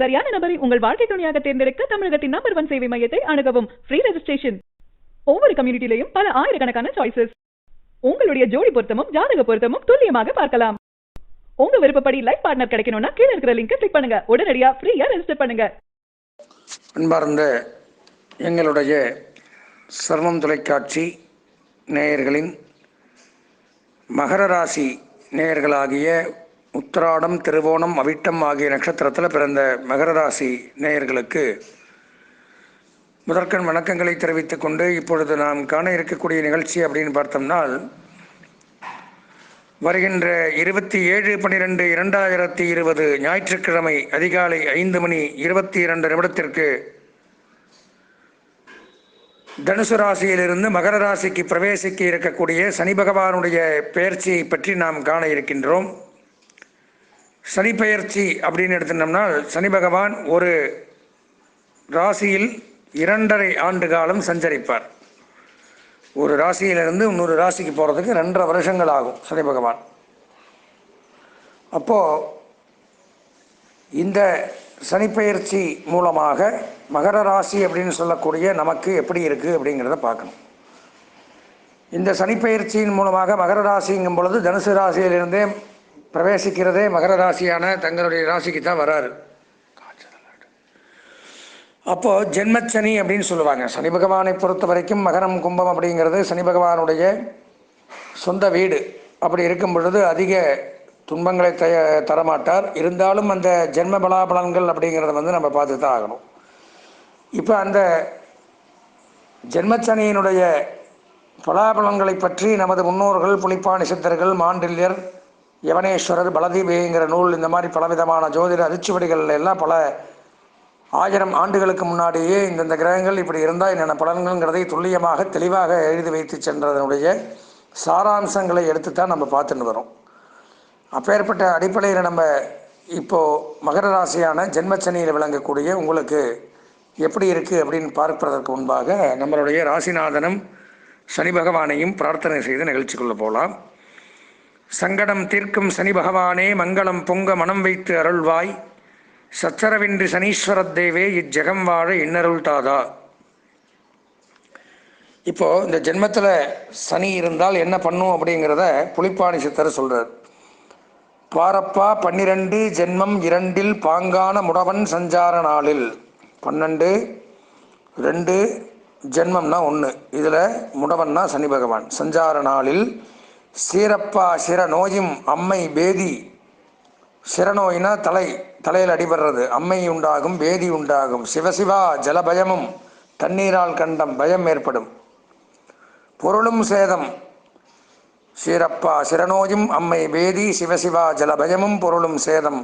சரியான நபரை உங்கள் வாழ்க்கை துணையாக தேர்ந்தெடுக்க தமிழகத்தின் நம்பர் 1 சேவை மையத்தை அணுகவும். Free registration. ஒவ்வொரு கம்யூனிட்டிலையும் பல ஆயிரக்கணக்கான சாய்ஸஸ். உங்களுடைய ஜோடி பொருத்தமும் ஜாதக பொருத்தமும் துல்லியமாக பார்க்கலாம். உங்க விருப்பப்படி லைஃப் பார்ட்னர் கிடைக்கணும்னா கீழே இருக்கிற லிங்கை கிளிக் பண்ணுங்க. உடனடியா ஃப்ரீயா ரெஜிஸ்டர் பண்ணுங்க. அன்பார்ந்த எங்களுடைய சர்வம் தொலைக்காட்சி நேயர்களின் மகர ராசி நேயர்களாகிய உத்திராடம், திருவோணம், அவிட்டம் ஆகிய நட்சத்திரத்தில் பிறந்த மகர ராசி நேயர்களுக்கு முதற்கண் வணக்கங்களை தெரிவித்துக் கொண்டு இப்பொழுது நாம் காண இருக்கக்கூடிய நிகழ்ச்சி அப்படின்னு பார்த்தோம்னால், வருகின்ற 27/12/2020 ஞாயிற்றுக்கிழமை அதிகாலை 5:22 தனுசு ராசியிலிருந்து மகர ராசிக்கு பிரவேசிக்க இருக்கக்கூடிய சனி பகவானுடைய பெயர்ச்சியை பற்றி நாம் காண இருக்கின்றோம். சனி பெயர்ச்சி அப்படின்னு எடுத்துட்டோம்னா, சனி பகவான் ஒரு ராசியில் 2.5 ஆண்டு காலம் சஞ்சரிப்பார். ஒரு ராசியிலிருந்து இன்னொரு ராசிக்கு போகிறதுக்கு 2.5 வருஷங்கள் ஆகும் சனி பகவான். அப்போது இந்த சனிப்பெயர்ச்சி மூலமாக மகர ராசி அப்படின்னு சொல்லக்கூடிய நமக்கு எப்படி இருக்குது அப்படிங்கிறத பார்க்கணும். இந்த சனிப்பெயர்ச்சியின் மூலமாக மகர ராசிங்கும் பொழுது தனுசு ராசியிலிருந்தே பிரவேசிக்கிறதே மகர ராசியான தங்களுடைய ராசிக்கு தான் வராரு. அப்போது ஜென்மச்சனி அப்படின்னு சொல்லுவாங்க. சனி பகவானை பொறுத்த வரைக்கும் மகரம் கும்பம் அப்படிங்கிறது சனி பகவானுடைய சொந்த வீடு. அப்படி இருக்கும் பொழுது அதிக துன்பங்களை தரமாட்டார். இருந்தாலும் அந்த ஜென்ம பலாபலன்கள் அப்படிங்கிறத நம்ம பார்த்து தான் ஆகணும். இப்போ அந்த ஜென்மச்சனியினுடைய பலாபலன்களை பற்றி நமது முன்னோர்கள், புலிப்பாணி சித்தர்கள், மாண்டில்யர், யவனேஸ்வரர், பலதீபேங்கிற நூல், இந்த மாதிரி பலவிதமான ஜோதிட அரிச்சுவடிகள் எல்லாம் பல 1000 ஆண்டுகளுக்கு முன்னாடியே இந்தந்த கிரகங்கள் இப்படி இருந்தால் என்னென்ன பலன்கள்ங்கிறதை துல்லியமாக தெளிவாக எழுதி வைத்து சென்றதனுடைய சாராம்சங்களை எடுத்து தான் நம்ம பார்த்துன்னு வரோம். அப்பேற்பட்ட அடிப்படையில் நம்ம இப்போது மகர ராசியான ஜென்மச்சனியில் விளங்கக்கூடிய உங்களுக்கு எப்படி இருக்குது அப்படின்னு பார்ப்பதற்கு முன்பாக நம்மளுடைய ராசிநாதனும் சனி பகவானையும் பிரார்த்தனை செய்து நிகழ்ச்சிக்குள்ளே போகலாம். சங்கடம் தீர்க்கும் சனி பகவானே, மங்களம் பொங்க மனம் வைத்து அருள்வாய், சச்சரவின்றி சனீஸ்வரத் தேவே இஜ்ஜகம் வாழ இன்னருள் தாதா. இப்போது இந்த ஜென்மத்தில் சனி இருந்தால் என்ன பண்ணும் அப்படிங்கிறத புலிப்பாணி சித்தர் சொல்கிறார். பாரப்பா 12 ஜென்மம் 2 பாங்கான முடவன் சஞ்சார நாளில். 12 2 ஜென்மம்னா 1, இதில் முடவன்னா சனி பகவான். சஞ்சார நாளில் சீரப்பா சிர நோயும் அம்மை பேதி. சிரநோயினா தலையில் அடிபடுறது, அம்மை உண்டாகும், பேதி உண்டாகும். சிவசிவா ஜலபயமும், தண்ணீரால் கண்டம் பயம் ஏற்படும். பொருளும் சேதம். சீரப்பா சிரநோயும் அம்மை பேதி, சிவசிவா ஜலபயமும் பொருளும் சேதம்.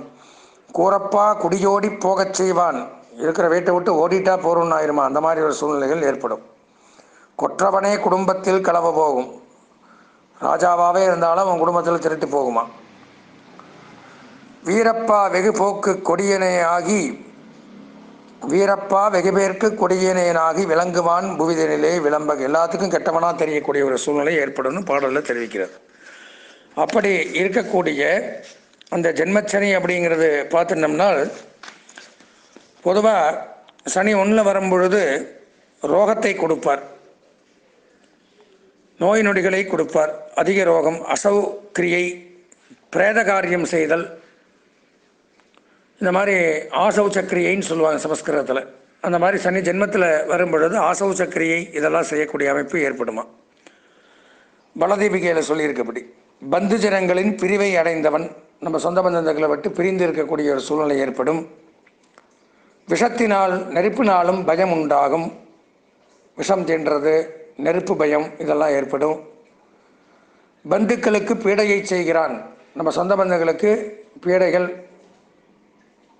கூரப்பா குடியோடி போகச் செய்வான். இருக்கிற வீட்டை விட்டு ஓடிட்டா போறோம்னு ஆயிருமா, அந்த மாதிரி ஒரு சூழ்நிலைகள் ஏற்படும். கொற்றவனே குடும்பத்தில் களவு போகும். ராஜாவாகவே இருந்தாலும் அவன் குடும்பத்தில் திருட்டு போகுமா. வீரப்பா வெகு போக்கு கொடியனே ஆகி, வீரப்பா வெகுபேருக்கு கொடியனேனாகி விளங்குவான் புவிதனிலே விளம்பக. எல்லாத்துக்கும் கெட்டவனாக தெரியக்கூடிய ஒரு சூழ்நிலை ஏற்படும் பாடலில் தெரிவிக்கிறது. அப்படி இருக்கக்கூடிய அந்த ஜென்மச்சனி அப்படிங்கிறது பார்த்துட்டோம்னா, பொதுவாக சனி 1 வரும்பொழுது ரோகத்தை கொடுப்பார், நோய் நொடிகளை கொடுப்பார். அதிக ரோகம், அசௌக்கிரியை, பிரேத காரியம் செய்தல், இந்த மாதிரி ஆசௌ சக்கரியைன்னு சொல்லுவாங்க சமஸ்கிருதத்தில். அந்த மாதிரி சனி ஜென்மத்தில் வரும்பொழுது ஆசௌ சக்கரியை இதெல்லாம் செய்யக்கூடிய அமைப்பு ஏற்படுமா. பலதீபிகையில் சொல்லியிருக்கப்படி பந்துஜனங்களின் பிரிவை அடைந்தவன், நம்ம சொந்த பந்தங்களை விட்டு பிரிந்து இருக்கக்கூடிய ஒரு சூழ்நிலை ஏற்படும். விஷத்தினால் நெருப்பினாலும் பயம் உண்டாகும். விஷம் தீண்டுறது, நெருப்பு பயம் இதெல்லாம் ஏற்படும். பந்துக்களுக்கு பீடையை செய்கிறான். நம்ம சொந்த பந்தங்களுக்கு பீடைகள்,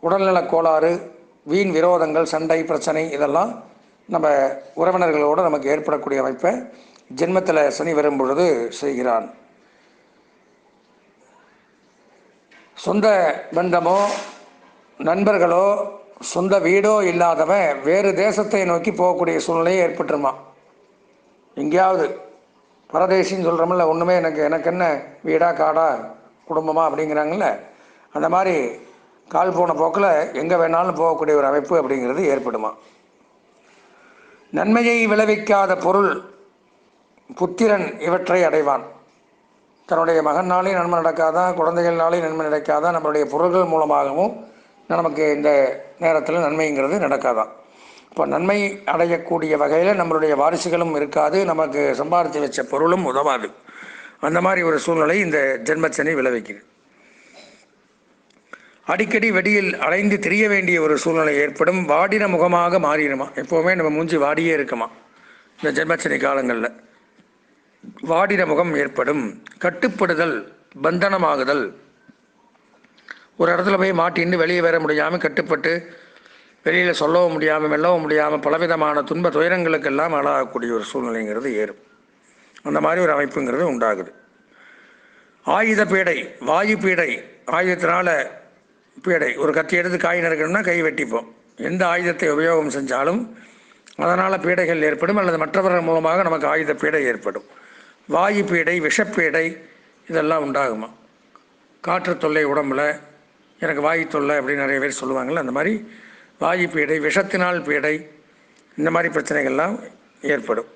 உடல்நலக் கோளாறு, வீண் விரோதங்கள், சண்டை பிரச்சனை இதெல்லாம் நம்ம உறவினர்களோடு நமக்கு ஏற்படக்கூடிய அமைப்பை ஜென்மத்தில் சனி வரும் பொழுது செய்கிறான். சொந்த பந்தமோ நண்பர்களோ சொந்த வீடோ இல்லாதவன் வேறு தேசத்தை நோக்கி போகக்கூடிய சூழ்நிலையை ஏற்பட்டுருமா. எங்கேயாவது பரதேசின்னு சொல்கிறோமில்ல, ஒன்றுமே எனக்கு என்ன வீடா காடா குடும்பமா அப்படிங்கிறாங்கல்ல, அந்த மாதிரி கால் போன போக்கில் எங்கே வேணாலும் போகக்கூடிய ஒரு அமைப்பு அப்படிங்கிறது ஏற்படுமா. நன்மையை விளைவிக்காத பொருள் புத்திரன் இவற்றை அடைவான். தன்னுடைய மகனாலே நன்மை நடக்காதான், குழந்தைகள்னாலே நன்மை நடக்காதான், நம்மளுடைய பொருள்கள் மூலமாகவும் நமக்கு இந்த நேரத்தில் நன்மைங்கிறது நடக்காதான். இப்போ நன்மை அடையக்கூடிய வகையில் நம்மளுடைய வாரிசுகளும் இருக்காது, நமக்கு சம்பாதிச்சு வச்ச பொருளும் உதவாது. அந்த மாதிரி ஒரு சூழ்நிலை இந்த ஜென்மச்சனி விளைவிக்குது. அடிக்கடி வெடியில் அலைந்து திரிய வேண்டிய ஒரு சூழ்நிலை ஏற்படும். வாடின முகமாக மாறிடுமா. எப்போவுமே நம்ம மூஞ்சி வாடியே இருக்குமா இந்த ஜென்மச்சனி காலங்களில். வாடின முகம் ஏற்படும். கட்டுப்படுதல், பந்தனமாகுதல், ஒரு இடத்துல போய் மாட்டின்னு வெளியே வர முடியாமல் கட்டுப்பட்டு வெளியில் சொல்லவும் முடியாமல் மெல்லவும் முடியாமல் பலவிதமான துன்ப துயரங்களுக்கெல்லாம் ஆளாகக்கூடிய ஒரு சூழ்நிலைங்கிறது ஏறும். அந்த மாதிரி ஒரு அமைப்புங்கிறது உண்டாகுது. ஆயுத பீடை, வாயு பீடை, ஆயுதத்தினால பீடை. ஒரு கத்தி எடுத்து காய் நறுக்கணும்னா கை வெட்டிப்போம். எந்த ஆயுதத்தை உபயோகம் செஞ்சாலும் அதனால் பீடைகள் ஏற்படும், அல்லது மற்றவர்கள் மூலமாக நமக்கு ஆயுத பீடை ஏற்படும். வாயு பீடை, விஷப்பீடை இதெல்லாம் உண்டாகுமா. காற்று தொல்லை உடம்புல, எனக்கு வாயு தொல்லை அப்படின்னு நிறைய பேர் சொல்லுவாங்கள்ல, அந்த மாதிரி வாயு பீடை, விஷத்தினால் பீடை, இந்த மாதிரி பிரச்சனைகள்லாம் ஏற்படும்.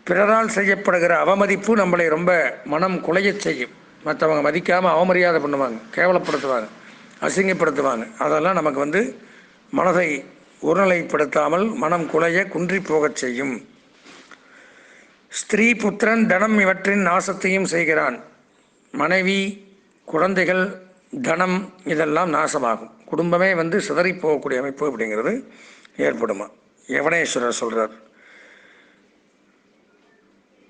பிறரால் செய்யப்படுகிற அவமதிப்பு நம்மளை ரொம்ப மனம் குலைய செய்யும். மற்றவங்க மதிக்காமல் அவமரியாதை பண்ணுவாங்க, கேவலப்படுத்துவாங்க, அசிங்கப்படுத்துவாங்க. அதெல்லாம் நமக்கு மனதை ஒருநிலைப்படுத்தாமல் மனம் குலைய குன்றி போகச் செய்யும். ஸ்திரீ, புத்திரன், தனம் இவற்றின் நாசத்தையும் செய்கிறான். மனைவி, குழந்தைகள், தனம் இதெல்லாம் நாசமாகும். குடும்பமே சிதறி போகக்கூடிய அமைப்பு அப்படிங்கிறது ஏற்படுமா. யவனேஸ்வரர் சொல்கிறார்.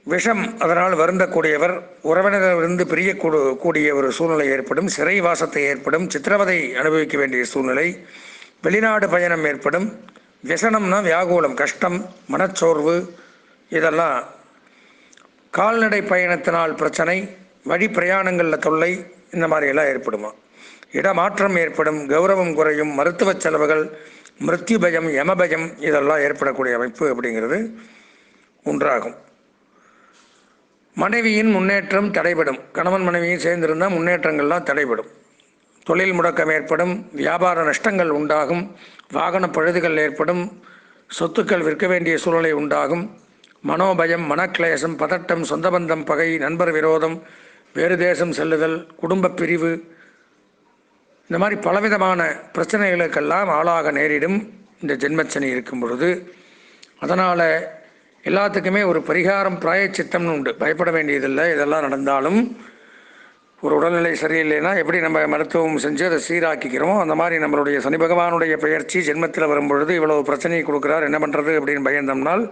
விஷம் அதனால் வருந்தக்கூடியவர், உறவினரிலிருந்து பிரியக்கூடிய ஒரு சூழ்நிலை ஏற்படும். சிறை வாசத்தை ஏற்படும். சித்திரவதை அனுபவிக்க வேண்டிய சூழ்நிலை. வெளிநாடு பயணம் ஏற்படும். விசனம்னா வியாகுலம், கஷ்டம், மனச்சோர்வு, இதெல்லாம். கால்நடை பயணத்தினால் பிரச்சனை, வழி பிரயாணங்களில் தொல்லை, இந்த மாதிரியெல்லாம் ஏற்படுமா. இடமாற்றம் ஏற்படும். கௌரவம் குறையும். மருத்துவ செலவுகள், மிருத்யு பயம், யமபயம் இதெல்லாம் ஏற்படக்கூடிய அமைப்பு அப்படிங்கிறது உண்டாகும். மனைவியின் முன்னேற்றம் தடைபடும். கணவன் மனைவியும் சேர்ந்திருந்தால் முன்னேற்றங்கள்லாம் தடைபடும். தொழில் முடக்கம் ஏற்படும். வியாபார நஷ்டங்கள் உண்டாகும். வாகன பழுதுகள் ஏற்படும். சொத்துக்கள் விற்க வேண்டிய சூழ்நிலை உண்டாகும். மனோபயம், மனக்லேசம், பதட்டம், சொந்த பந்தம் பகை, நண்பர் விரோதம், வேறு தேசம் செல்லுதல், குடும்ப பிரிவு, இந்த மாதிரி பலவிதமான பிரச்சனைகளுக்கெல்லாம் ஆளாக நேரிடும் இந்த ஜென்மச்சனி இருக்கும் பொழுது. அதனால் எல்லாத்துக்குமே ஒரு பரிகாரம், பிராயச்சித்தம்னு உண்டு. பயப்பட வேண்டியதில்லை. இதெல்லாம் நடந்தாலும் ஒரு உடல்நிலை சரியில்லைன்னா எப்படி நம்ம மருத்துவம் செஞ்சு அதை சீராக்கிக்கிறோமோ அந்த மாதிரி நம்மளுடைய சனி பகவானுடைய பெயர்ச்சி ஜென்மத்தில் வரும்பொழுது இவ்வளவு பிரச்சனையை கொடுக்குறார், என்ன பண்ணுறது அப்படின்னு பயந்தோம்னால்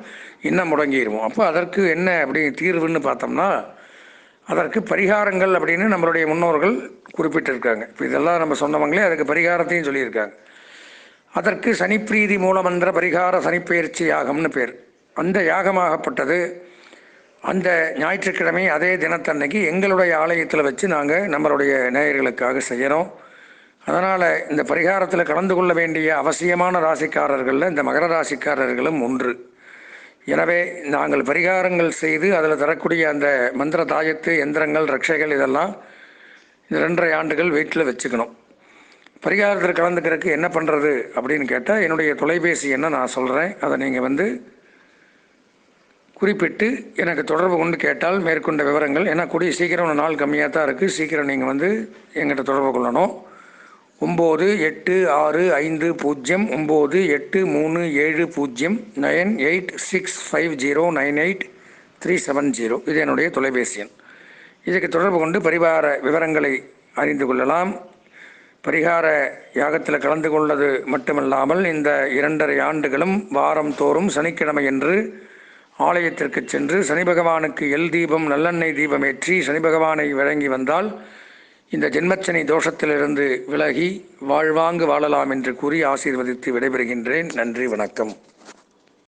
இன்னும் முடங்கிடுவோம். அப்போ அதற்கு என்ன அப்படி தீர்வுன்னு பார்த்தோம்னா, அதற்கு பரிகாரங்கள் அப்படின்னு நம்மளுடைய முன்னோர்கள் குறிப்பிட்டிருக்காங்க. இப்போ இதெல்லாம் நம்ம சொன்னவங்களே அதுக்கு பரிகாரத்தையும் சொல்லியிருக்காங்க. அதற்கு சனிப்பிரீதி மூலமந்திர பரிகார சனிப்பெயர்ச்சி யாகம்னு பேர். அந்த யாகமாகப்பட்டது அந்த ஞாயிற்றுக்கிழமை அதே தினத்தன்னைக்கு எங்களுடைய ஆலயத்தில் வச்சு நாங்கள் நம்மளுடைய நேயர்களுக்காக செய்கிறோம். அதனால் இந்த பரிகாரத்தில் கலந்து கொள்ள வேண்டிய அவசியமான ராசிக்காரர்களில் இந்த மகர ராசிக்காரர்களும் ஒன்று. எனவே நாங்கள் பரிகாரங்கள் செய்து அதில் தரக்கூடிய அந்த மந்திர தாயத்து, எந்திரங்கள், ரட்சைகள் இதெல்லாம் இந்த 2.5 ஆண்டுகள் வீட்டில் வச்சுக்கணும். பரிகாரத்தில் கலந்துக்கிறதுக்கு என்ன பண்ணுறது அப்படின்னு கேட்டால் என்னுடைய தொலைபேசி என்ன நான் சொல்கிறேன், அதை நீங்கள் குறிப்பிட்டு எனக்கு தொடர்பு கொண்டு கேட்டால் மேற்கொண்ட விவரங்கள். ஏன்னா கூடிய சீக்கிரம் ஒரு நாள் கம்மியாக தான் இருக்குது. சீக்கிரம் நீங்கள் எங்கிட்ட தொடர்பு கொள்ளணும். 98509837098650 9865098370 இது என்னுடைய தொலைபேசி எண். இதுக்கு தொடர்பு கொண்டு பரிகார விவரங்களை அறிந்து கொள்ளலாம். பரிகார யாகத்தில் கலந்து கொள்வது மட்டுமல்லாமல் இந்த 2.5 ஆண்டுகளும் வாரம் தோறும் சனிக்கிழமை என்று ஆலயத்திற்கு சென்று சனி பகவானுக்கு எல் தீபம், நல்லெண்ணெய் தீபம் ஏற்றி சனி பகவானை வழங்கி வந்தால் இந்த ஜென்மச்சனி தோஷத்திலிருந்து விலகி வாழ்வாங்கு வாழலாம் என்று கூறி ஆசீர்வதித்து விடைபெறுகின்றேன். நன்றி, வணக்கம்.